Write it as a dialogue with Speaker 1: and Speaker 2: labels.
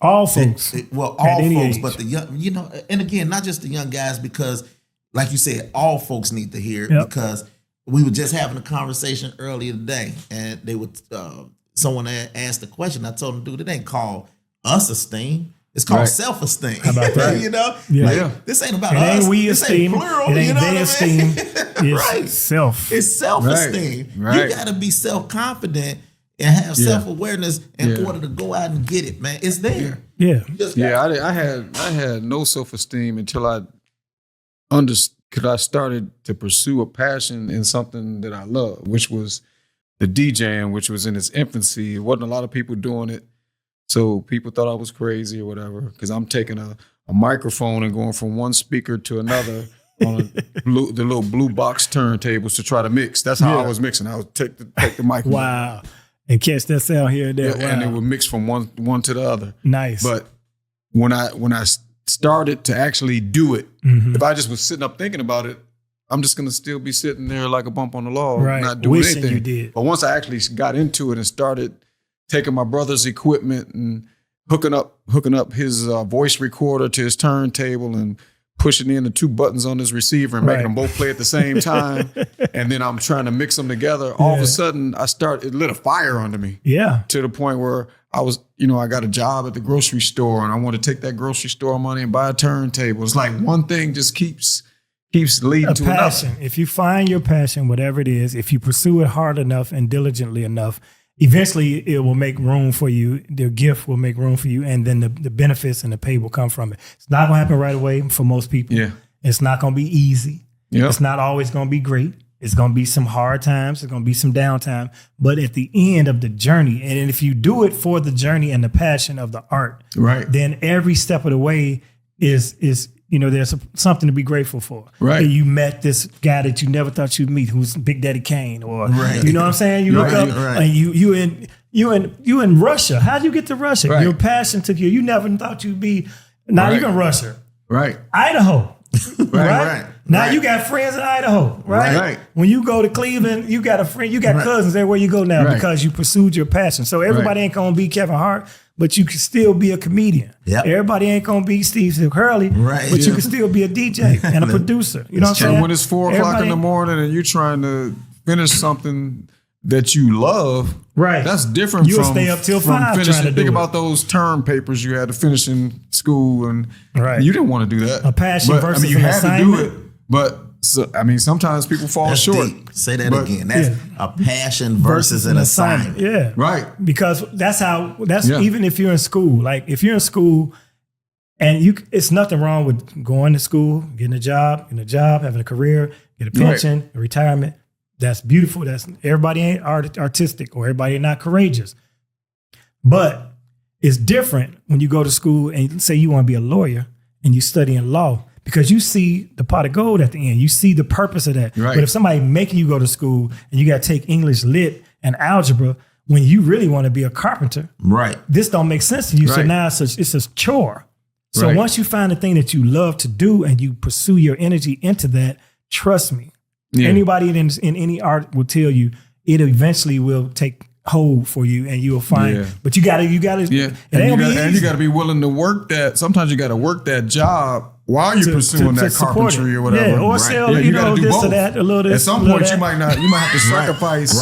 Speaker 1: All folks.
Speaker 2: All folks,
Speaker 1: age.
Speaker 2: but the young, and again, not just the young guys, because like you said, all folks need to hear it because we were just having a conversation earlier today and they would, someone asked a question. I told them, dude, it ain't called us esteem. It's called self-esteem.
Speaker 1: How about that?
Speaker 2: This ain't about
Speaker 1: it
Speaker 2: us.
Speaker 1: Ain't we
Speaker 2: this
Speaker 1: esteem.
Speaker 2: Ain't plural.
Speaker 1: It ain't
Speaker 2: you know
Speaker 1: they esteem. It's self.
Speaker 2: It's self-esteem. You got to be self-confident and have self-awareness in order to go out and get it, man. It's there.
Speaker 3: I had no self-esteem until I started to pursue a passion in something that I love, which was the DJing, which was in its infancy. It wasn't a lot of people doing it. So people thought I was crazy or whatever, because I'm taking a microphone and going from one speaker to another on the little blue box turntables to try to mix. That's how I was mixing. I would take the microphone.
Speaker 1: Wow. And catch that sound here and there.
Speaker 3: And it would mix from one to the other.
Speaker 1: Nice.
Speaker 3: But when I started to actually do it, if I just was sitting up thinking about it, I'm just gonna still be sitting there like a bump on the log, not doing
Speaker 1: Wishing
Speaker 3: anything.
Speaker 1: You did.
Speaker 3: But once I actually got into it and started taking my brother's equipment and hooking up his voice recorder to his turntable and pushing in the two buttons on his receiver and making them both play at the same time, and then I'm trying to mix them together. All of a sudden, it lit a fire under me. Yeah. To the point where I was, I got a job at the grocery store and I want to take that grocery store money and buy a turntable. It's like one thing just keeps leading to
Speaker 1: passion.
Speaker 3: another.
Speaker 1: If you find your passion, whatever it is, if you pursue it hard enough and diligently enough, eventually it will make room for you. The gift will make room for you, and then the benefits and the pay will come from it. It's not going to happen right away for most people. Yeah. It's not going to be easy. Yep. It's not always going to be great. It's going to be some hard times. There's going to be some downtime. But at the end of the journey, and if you do it for the journey and the passion of the art, then every step of the way is there's something to be grateful for. Right. You met this guy that you never thought you'd meet, who's Big Daddy Kane, or you know what I'm saying? You look up and you in Russia. How'd you get to Russia? Right. Your passion took you. You never thought you'd be. Now you're in Russia. Right. Idaho. right. Now you got friends in Idaho, right? When you go to Cleveland, you got a friend, you got cousins everywhere you go now because you pursued your passion. So everybody ain't gonna be Kevin Hart, but you can still be a comedian. Yep. Everybody ain't gonna be Steve Hurley, but you can still be a DJ and a producer. You know what I'm saying?
Speaker 3: When it's 4 o'clock in the morning and you're trying to finish something that you love, that's different.
Speaker 1: You'll stay up till 5
Speaker 3: finishing.
Speaker 1: trying to
Speaker 3: think about those term papers you had to finish in school, and you didn't want to do that.
Speaker 1: A passion versus
Speaker 3: you
Speaker 1: an
Speaker 3: had
Speaker 1: assignment.
Speaker 3: to do it, but sometimes people fall short.
Speaker 2: Deep. Say that again. That's a passion versus an assignment.
Speaker 1: Yeah, right. Because even if you're in school. Like if you're in school, and it's nothing wrong with going to school, getting a job, having a career, get a pension, a retirement. That's beautiful. That's everybody ain't artistic or everybody ain't not courageous. But it's different when you go to school and say you want to be a lawyer and you studying law, because you see the pot of gold at the end. You see the purpose of that. Right. But if somebody making you go to school and you got to take English lit and algebra when you really want to be a carpenter, this don't make sense to you. So now it's a chore. So once you find the thing that you love to do and you pursue your energy into that, trust me, anybody in any art will tell you it eventually will take hold for you, and you will find. But you gotta. And
Speaker 3: you gotta be willing to work that. Sometimes you gotta work that job while you're pursuing that carpentry or whatever.
Speaker 1: Or sell, you know, this or that, a little.
Speaker 3: At some point, you might have to sacrifice.